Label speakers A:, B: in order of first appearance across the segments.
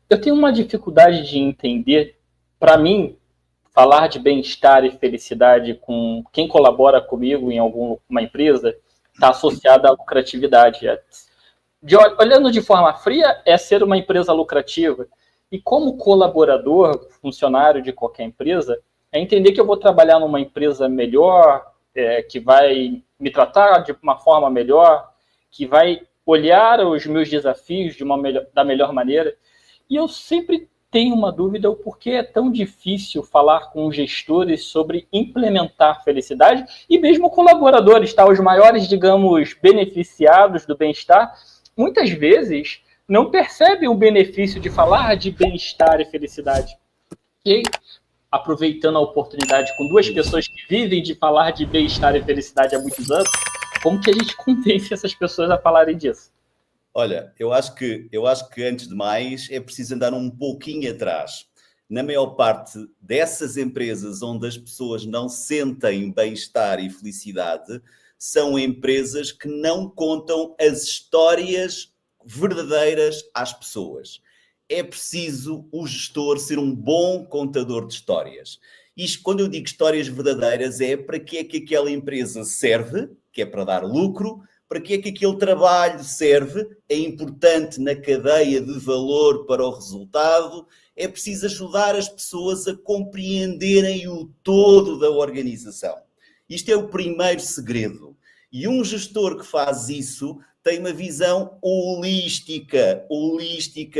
A: Eu tenho uma dificuldade de entender, para mim, falar de bem-estar e felicidade com quem colabora comigo em alguma empresa está associada à lucratividade. Olhando de forma fria, é ser uma empresa lucrativa. E como colaborador, funcionário de qualquer empresa, é entender que eu vou trabalhar numa empresa melhor, que vai me tratar de uma forma melhor, que vai olhar os meus desafios da melhor maneira. E eu sempre tenho uma dúvida o porquê é tão difícil falar com gestores sobre implementar felicidade e mesmo colaboradores, tá? Os maiores, digamos, beneficiados do bem-estar, muitas vezes não percebem o benefício de falar de bem-estar e felicidade. E aproveitando a oportunidade com duas pessoas que vivem de falar de bem-estar e felicidade há muitos anos, como que a gente convence essas pessoas a falarem disso?
B: Olha, eu acho que antes de mais é preciso andar um pouquinho atrás. Na maior parte dessas empresas onde as pessoas não sentem bem-estar e felicidade, são empresas que não contam as histórias verdadeiras às pessoas. É preciso o gestor ser um bom contador de histórias. Isto, quando eu digo histórias verdadeiras, é para que é que aquela empresa serve, que é para dar lucro, para que é que aquele trabalho serve, é importante na cadeia de valor para o resultado, é preciso ajudar as pessoas a compreenderem o todo da organização. Isto é o primeiro segredo. E um gestor que faz isso tem uma visão holística,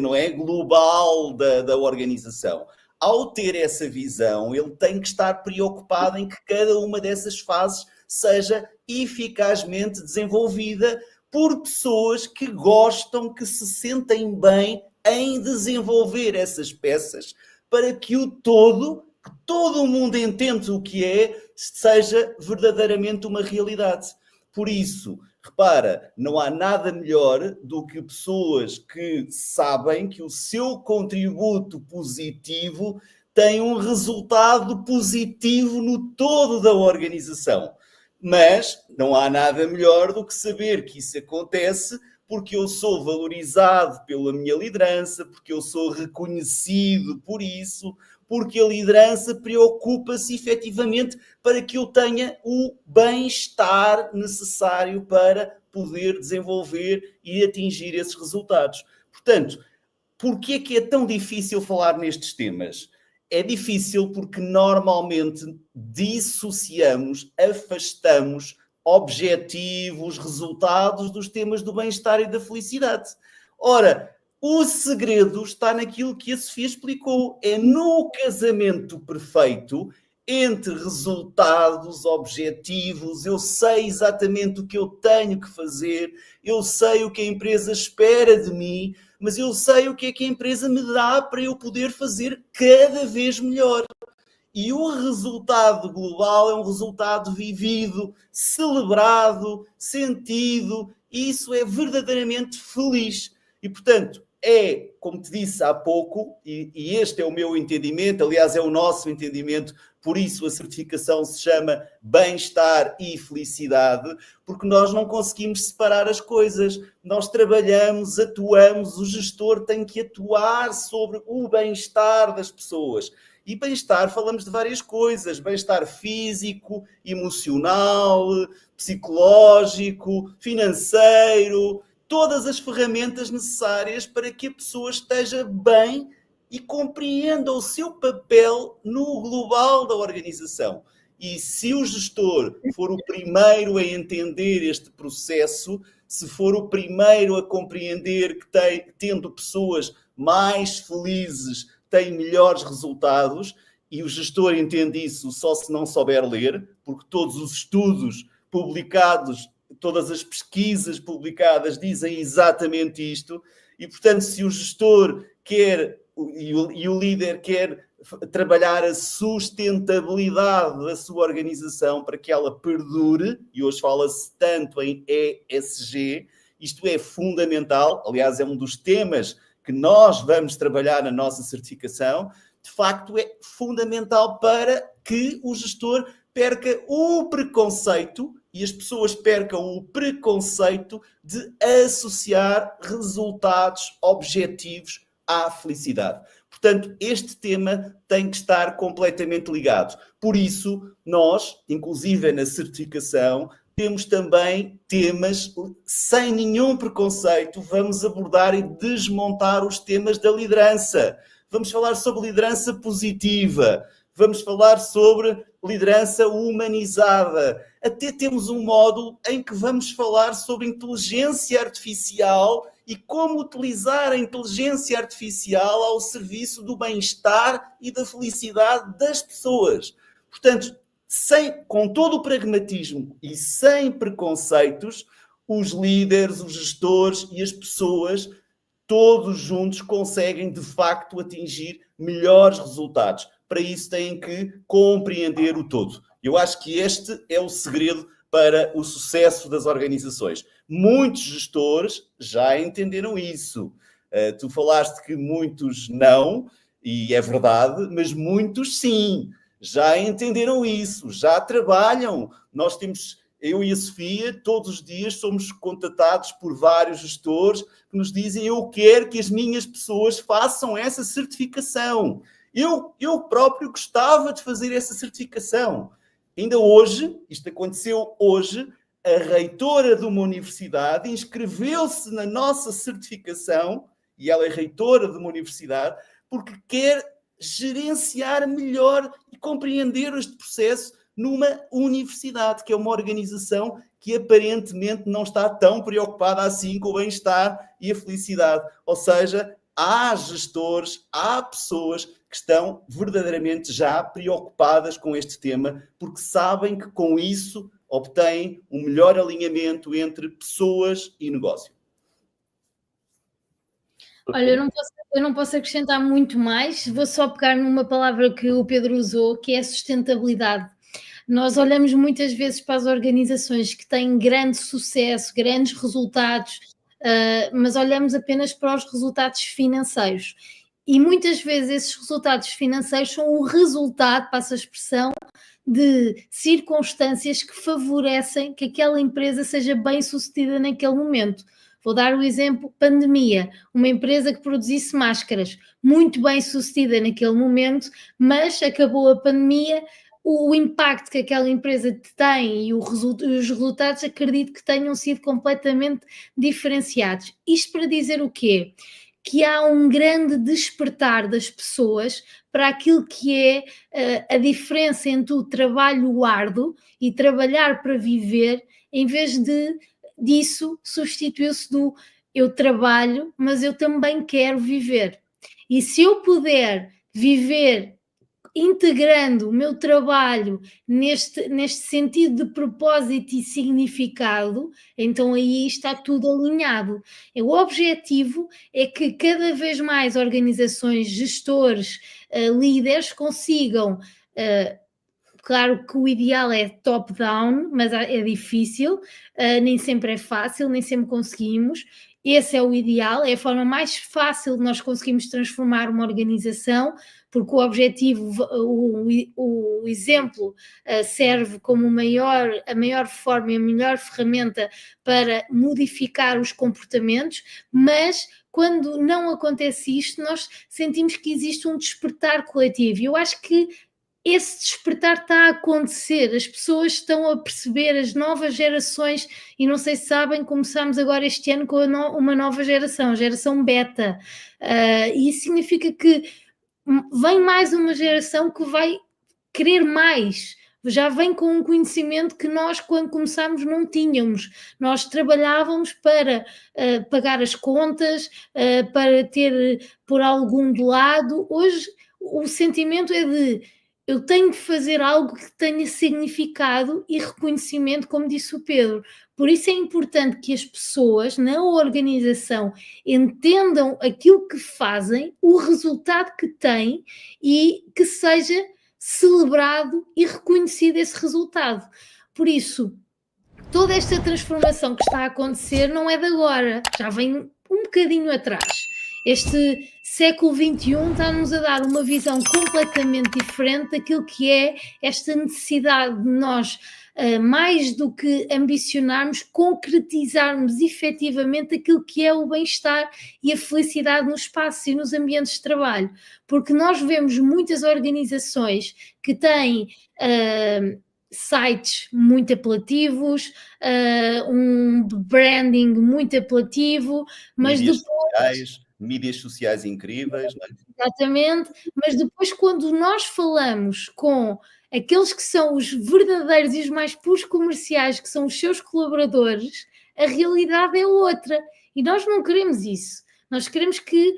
B: não é? Global da organização. Ao ter essa visão, ele tem que estar preocupado em que cada uma dessas fases seja eficazmente desenvolvida por pessoas que gostam, que se sentem bem em desenvolver essas peças para que o todo, que todo o mundo entenda o que é, seja verdadeiramente uma realidade. Por isso, repara, não há nada melhor do que pessoas que sabem que o seu contributo positivo tem um resultado positivo no todo da organização. Mas não há nada melhor do que saber que isso acontece porque eu sou valorizado pela minha liderança, porque eu sou reconhecido por isso, porque a liderança preocupa-se efetivamente para que eu tenha o bem-estar necessário para poder desenvolver e atingir esses resultados. Portanto, porquê é que é tão difícil falar nestes temas? É difícil porque normalmente dissociamos, afastamos objetivos, resultados dos temas do bem-estar e da felicidade. Ora, o segredo está naquilo que a Sofia explicou. É no casamento perfeito entre resultados, objetivos. Eu sei exatamente o que eu tenho que fazer, eu sei o que a empresa espera de mim, mas eu sei o que é que a empresa me dá para eu poder fazer cada vez melhor. E o resultado global é um resultado vivido, celebrado, sentido, e isso é verdadeiramente feliz. E, portanto, é, como te disse há pouco, e este é o meu entendimento, aliás, é o nosso entendimento, por isso a certificação se chama bem-estar e felicidade, porque nós não conseguimos separar as coisas. Nós trabalhamos, atuamos, o gestor tem que atuar sobre o bem-estar das pessoas. E bem-estar, falamos de várias coisas, bem-estar físico, emocional, psicológico, financeiro, todas as ferramentas necessárias para que a pessoa esteja bem e compreenda o seu papel no global da organização. E se o gestor for o primeiro a entender este processo, se for o primeiro a compreender que tendo pessoas mais felizes, tem melhores resultados, e o gestor entende isso só se não souber ler, porque todos os estudos publicados, todas as pesquisas publicadas dizem exatamente isto, e portanto se o gestor quer e o líder quer trabalhar a sustentabilidade da sua organização para que ela perdure, e hoje fala-se tanto em ESG, isto é fundamental, aliás é um dos temas que nós vamos trabalhar na nossa certificação, de facto é fundamental para que o gestor perca o preconceito e as pessoas percam o preconceito de associar resultados objetivos à felicidade. Portanto, este tema tem que estar completamente ligado. Por isso, nós, inclusive na certificação, temos também temas sem nenhum preconceito. Vamos abordar e desmontar os temas da liderança. Vamos falar sobre liderança positiva. Vamos falar sobre liderança humanizada. Até temos um módulo em que vamos falar sobre inteligência artificial e como utilizar a inteligência artificial ao serviço do bem-estar e da felicidade das pessoas. Portanto, com todo o pragmatismo e sem preconceitos, os líderes, os gestores e as pessoas, todos juntos, conseguem de facto atingir melhores resultados. Para isso têm que compreender o todo. Eu acho que este é o segredo para o sucesso das organizações. Muitos gestores já entenderam isso. Tu falaste que muitos não, e é verdade, mas muitos sim. Já entenderam isso, já trabalham. Eu e a Sofia, todos os dias somos contatados por vários gestores que nos dizem: eu quero que as minhas pessoas façam essa certificação. Eu próprio gostava de fazer essa certificação. Ainda hoje, isto aconteceu hoje, a reitora de uma universidade inscreveu-se na nossa certificação, e ela é reitora de uma universidade, porque quer gerenciar melhor e compreender este processo numa universidade, que é uma organização que aparentemente não está tão preocupada assim com o bem-estar e a felicidade. Ou seja, há gestores, há pessoas que estão verdadeiramente já preocupadas com este tema, porque sabem que com isso obtêm um melhor alinhamento entre pessoas e negócio.
C: Olha, eu não posso acrescentar muito mais, vou só pegar numa palavra que o Pedro usou, que é sustentabilidade. Nós olhamos muitas vezes para as organizações que têm grande sucesso, grandes resultados, mas olhamos apenas para os resultados financeiros. E muitas vezes esses resultados financeiros são o resultado, passa a expressão, de circunstâncias que favorecem que aquela empresa seja bem-sucedida naquele momento. Vou dar o exemplo, pandemia. Uma empresa que produzisse máscaras, muito bem-sucedida naquele momento, mas acabou a pandemia, o impacto que aquela empresa tem e os resultados acredito que tenham sido completamente diferenciados. Isto para dizer o quê? Que há um grande despertar das pessoas para aquilo que é a diferença entre o trabalho árduo e trabalhar para viver, em vez disso substituiu-se do eu trabalho, mas eu também quero viver. E se eu puder viver integrando o meu trabalho neste sentido de propósito e significado, então aí está tudo alinhado. O objetivo é que cada vez mais organizações, gestores, líderes consigam, claro que o ideal é top-down, mas é difícil, nem sempre é fácil, nem sempre conseguimos. Esse é o ideal, é a forma mais fácil de nós conseguirmos transformar uma organização, porque o objetivo, o exemplo serve como a maior forma e a melhor ferramenta para modificar os comportamentos, mas quando não acontece isto, nós sentimos que existe um despertar coletivo. Eu acho que esse despertar está a acontecer, as pessoas estão a perceber, as novas gerações, e não sei se sabem, começamos agora este ano com uma nova geração, a geração beta, e isso significa que vem mais uma geração que vai querer mais, já vem com um conhecimento que nós, quando começámos, não tínhamos. Nós trabalhávamos para pagar as contas, para ter por algum de lado. Hoje o sentimento é de eu tenho de fazer algo que tenha significado e reconhecimento, como disse o Pedro. Por isso é importante que as pessoas na organização entendam aquilo que fazem, o resultado que têm e que seja celebrado e reconhecido esse resultado. Por isso, toda esta transformação que está a acontecer não é de agora, já vem um bocadinho atrás. Este século XXI está-nos a dar uma visão completamente diferente daquilo que é esta necessidade de nós, mais do que ambicionarmos, concretizarmos efetivamente aquilo que é o bem-estar e a felicidade no espaço e nos ambientes de trabalho. Porque nós vemos muitas organizações que têm sites muito apelativos, um branding muito apelativo, mas depois...
B: mídias sociais incríveis. Não é?
C: Exatamente, mas depois quando nós falamos com aqueles que são os verdadeiros e os mais puros comerciais, que são os seus colaboradores, a realidade é outra. E nós não queremos isso. Nós queremos que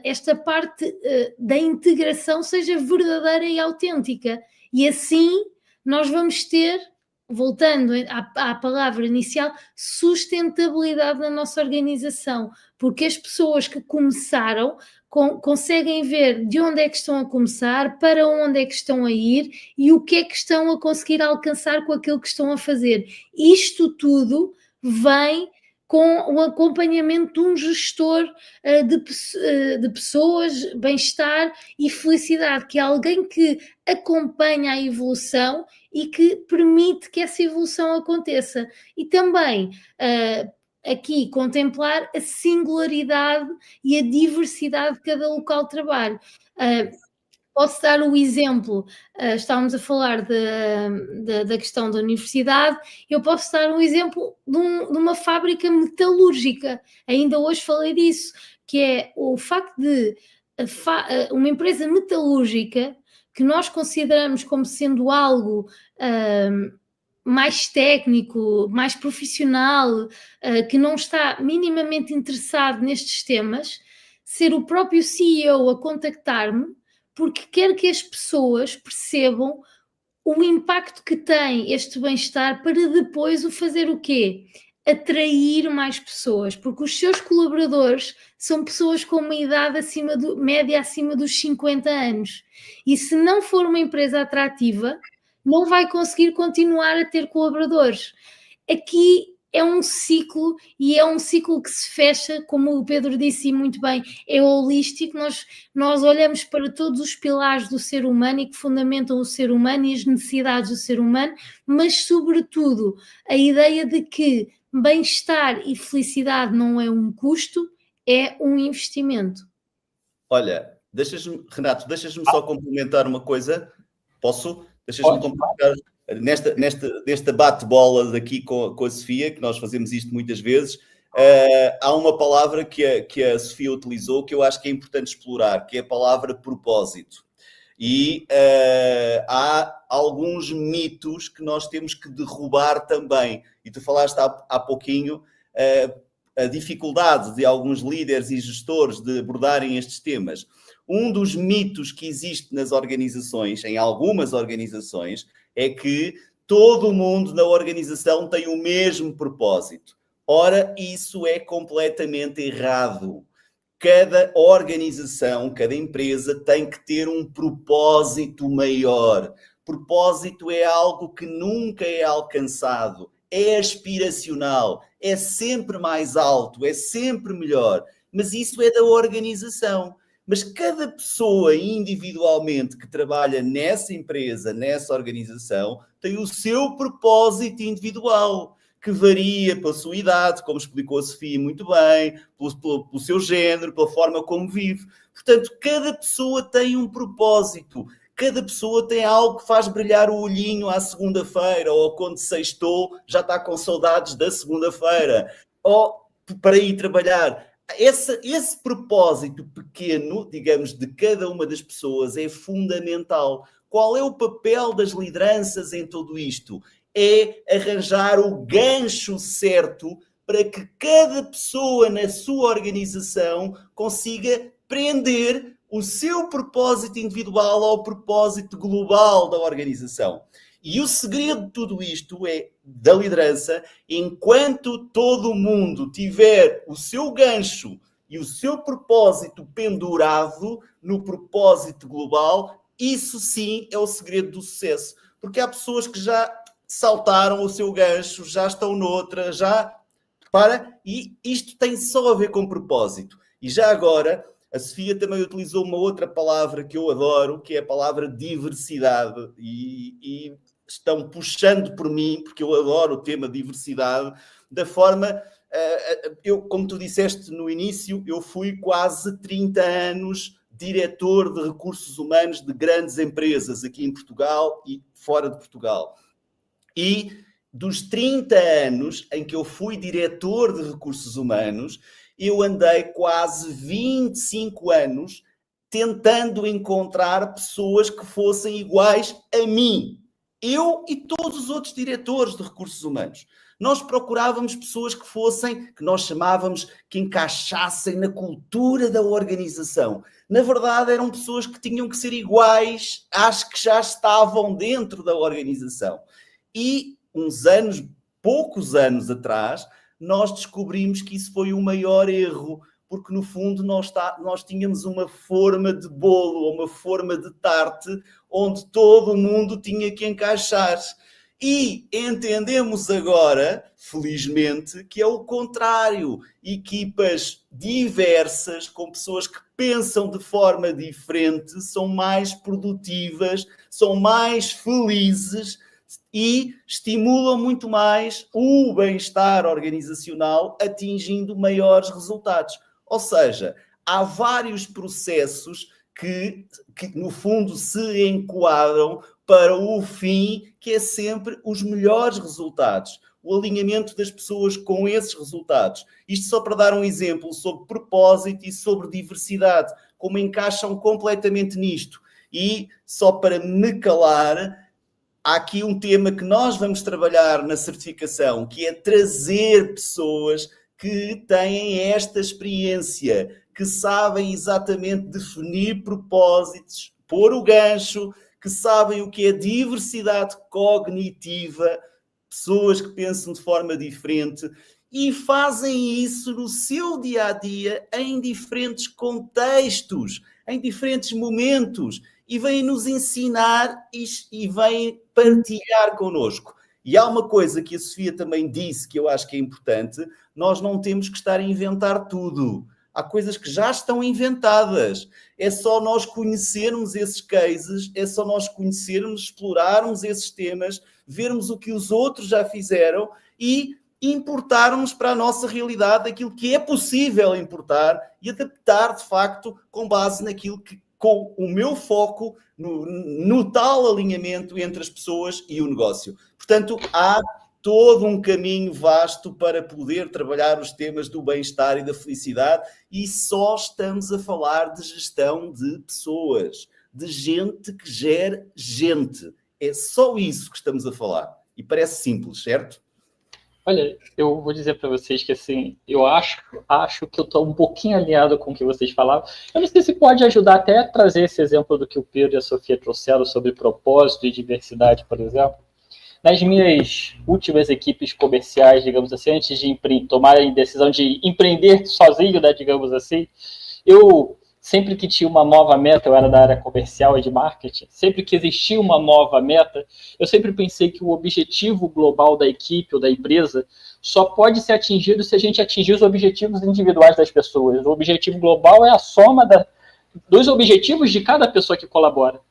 C: esta parte da integração seja verdadeira e autêntica. E assim nós vamos ter, voltando à palavra inicial, sustentabilidade na nossa organização, porque as pessoas que começaram conseguem ver de onde é que estão a começar, para onde é que estão a ir e o que é que estão a conseguir alcançar com aquilo que estão a fazer. Isto tudo vem com o acompanhamento de um gestor de pessoas, bem-estar e felicidade, que é alguém que acompanha a evolução e que permite que essa evolução aconteça. E também aqui contemplar a singularidade e a diversidade de cada local de trabalho. Posso dar o exemplo, estávamos a falar da questão da universidade, eu posso dar um exemplo de uma fábrica metalúrgica, ainda hoje falei disso, que é o facto de uma empresa metalúrgica que nós consideramos como sendo algo mais técnico, mais profissional, que não está minimamente interessado nestes temas, ser o próprio CEO a contactar-me, porque quer que as pessoas percebam o impacto que tem este bem-estar para depois o fazer o quê? Atrair mais pessoas, porque os seus colaboradores são pessoas com uma idade média acima dos 50 anos. E se não for uma empresa atrativa, não vai conseguir continuar a ter colaboradores. Aqui é um ciclo, e é um ciclo que se fecha, como o Pedro disse muito bem, é holístico. Nós olhamos para todos os pilares do ser humano e que fundamentam o ser humano e as necessidades do ser humano, mas sobretudo a ideia de que bem-estar e felicidade não é um custo, é um investimento.
B: Olha, Renato, deixas-me só complementar uma coisa? Posso? Deixas-me complementar nesta bate-bola daqui com a Sofia, que nós fazemos isto muitas vezes. Há uma palavra que a Sofia utilizou que eu acho que é importante explorar, que é a palavra propósito. E há alguns mitos que nós temos que derrubar também. E tu falaste há pouquinho a dificuldade de alguns líderes e gestores de abordarem estes temas. Um dos mitos que existe nas organizações, em algumas organizações, é que todo mundo na organização tem o mesmo propósito. Ora, isso é completamente errado. Cada organização, cada empresa tem que ter um propósito maior. Propósito é algo que nunca é alcançado, é aspiracional, é sempre mais alto, é sempre melhor. Mas isso é da organização. Mas cada pessoa individualmente que trabalha nessa empresa, nessa organização, tem o seu propósito individual, que varia pela sua idade, como explicou a Sofia muito bem, pelo seu género, pela forma como vive. Portanto, cada pessoa tem um propósito. Cada pessoa tem algo que faz brilhar o olhinho à segunda-feira, ou quando sextou, já está com saudades da segunda-feira, ou para ir trabalhar. Esse propósito pequeno, digamos, de cada uma das pessoas é fundamental. Qual é o papel das lideranças em tudo isto? É arranjar o gancho certo para que cada pessoa na sua organização consiga prender o seu propósito individual ao propósito global da organização. E o segredo de tudo isto é da liderança, enquanto todo mundo tiver o seu gancho e o seu propósito pendurado no propósito global, isso sim é o segredo do sucesso. Porque há pessoas que já saltaram o seu gancho, já estão noutra, e isto tem só a ver com propósito. E já agora, A Sofia também utilizou uma outra palavra que eu adoro, que é a palavra diversidade, e estão puxando por mim, porque eu adoro o tema diversidade, da forma... como tu disseste no início, eu fui quase 30 anos diretor de recursos humanos de grandes empresas aqui em Portugal e fora de Portugal. E dos 30 anos em que eu fui diretor de recursos humanos, eu andei quase 25 anos tentando encontrar pessoas que fossem iguais a mim. Eu e todos os outros diretores de recursos humanos. Nós procurávamos pessoas que fossem, que nós chamávamos, que encaixassem na cultura da organização. Na verdade, eram pessoas que tinham que ser iguais às que já estavam dentro da organização. E poucos anos atrás, nós descobrimos que isso foi o maior erro, porque no fundo nós tínhamos uma forma de bolo, uma forma de tarte, onde todo mundo tinha que encaixar. E entendemos agora, felizmente, que é o contrário. Equipas diversas, com pessoas que pensam de forma diferente, são mais produtivas, são mais felizes e estimulam muito mais o bem-estar organizacional, atingindo maiores resultados. Ou seja, há vários processos que no fundo se enquadram para o fim, que é sempre os melhores resultados, o alinhamento das pessoas com esses resultados. Isto só para dar um exemplo sobre propósito e sobre diversidade, como encaixam completamente nisto. E só para me calar, há aqui um tema que nós vamos trabalhar na certificação, que é trazer pessoas que têm esta experiência, que sabem exatamente definir propósitos, pôr o gancho, que sabem o que é diversidade cognitiva, pessoas que pensam de forma diferente e fazem isso no seu dia-a-dia em diferentes contextos, em diferentes momentos e vêm nos ensinar e vêm partilhar connosco. E há uma coisa que a Sofia também disse que eu acho que é importante, nós não temos que estar a inventar tudo. Há coisas que já estão inventadas. É só nós conhecermos esses cases, é só nós conhecermos, explorarmos esses temas, vermos o que os outros já fizeram e importarmos para a nossa realidade aquilo que é possível importar e adaptar, de facto, com base naquilo que, com o meu foco, no tal alinhamento entre as pessoas e o negócio. Portanto, há todo um caminho vasto para poder trabalhar os temas do bem-estar e da felicidade e só estamos a falar de gestão de pessoas, de gente que gere gente. É só isso que estamos a falar. E parece simples, certo?
A: Olha, eu vou dizer para vocês que assim, eu acho que eu estou um pouquinho alinhado com o que vocês falavam. Eu não sei se pode ajudar até a trazer esse exemplo do que o Pedro e a Sofia trouxeram sobre propósito e diversidade, por exemplo. Nas minhas últimas equipes comerciais, digamos assim, antes de tomar a decisão de empreender sozinho, né, digamos assim, eu, sempre que tinha uma nova meta, eu era da área comercial e de marketing, sempre que existia uma nova meta, eu sempre pensei que o objetivo global da equipe ou da empresa só pode ser atingido se a gente atingir os objetivos individuais das pessoas. O objetivo global é a soma dos objetivos de cada pessoa que colabora.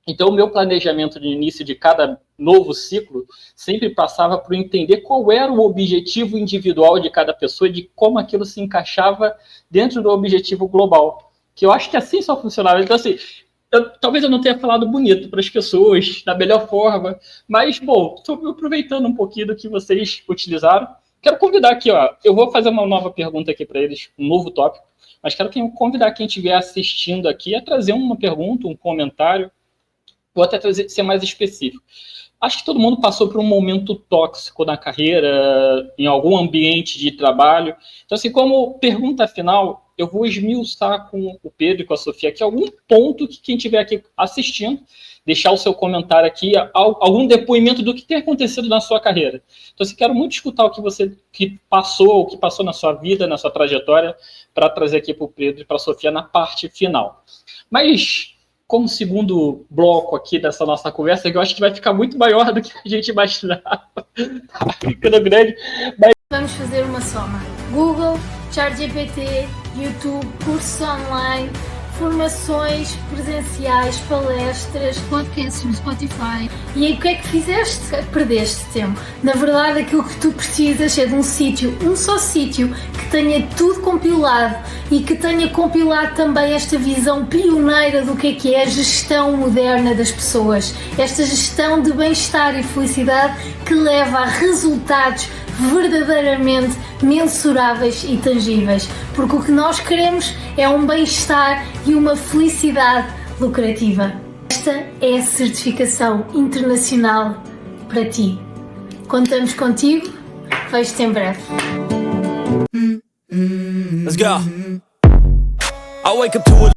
A: Então, o meu planejamento de início de cada novo ciclo sempre passava por entender qual era o objetivo individual de cada pessoa e de como aquilo se encaixava dentro do objetivo global. Que eu acho que assim só funcionava. Então, assim, talvez eu não tenha falado bonito para as pessoas, da melhor forma, mas, bom, estou aproveitando um pouquinho do que vocês utilizaram. Quero convidar aqui, ó, eu vou fazer uma nova pergunta aqui para eles, um novo tópico, mas quero convidar quem estiver assistindo aqui a trazer uma pergunta, um comentário. Vou até ser mais específico. Acho que todo mundo passou por um momento tóxico na carreira, em algum ambiente de trabalho. Então, assim, como pergunta final, eu vou esmiuçar com o Pedro e com a Sofia aqui algum ponto que quem estiver aqui assistindo, deixar o seu comentário aqui, algum depoimento do que tem acontecido na sua carreira. Então, assim, quero muito escutar o que você o que passou na sua vida, na sua trajetória, para trazer aqui para o Pedro e para a Sofia na parte final. Mas, como segundo bloco aqui dessa nossa conversa, que eu acho que vai ficar muito maior do que a gente imaginava, tá ficando grande.
C: Vamos fazer uma soma. Google, ChatGPT, YouTube, cursos online, formações presenciais, palestras, podcasts no Spotify. E aí o que é que fizeste? Perdeste tempo. Na verdade, aquilo que tu precisas é de um sítio, um só sítio, que tenha tudo compilado e que tenha compilado também esta visão pioneira do que é a gestão moderna das pessoas. Esta gestão de bem-estar e felicidade que leva a resultados verdadeiramente mensuráveis e tangíveis, porque o que nós queremos é um bem-estar e uma felicidade lucrativa. Esta é a certificação internacional para ti. Contamos contigo, vejo-te em breve.
D: Let's go. I wake up to a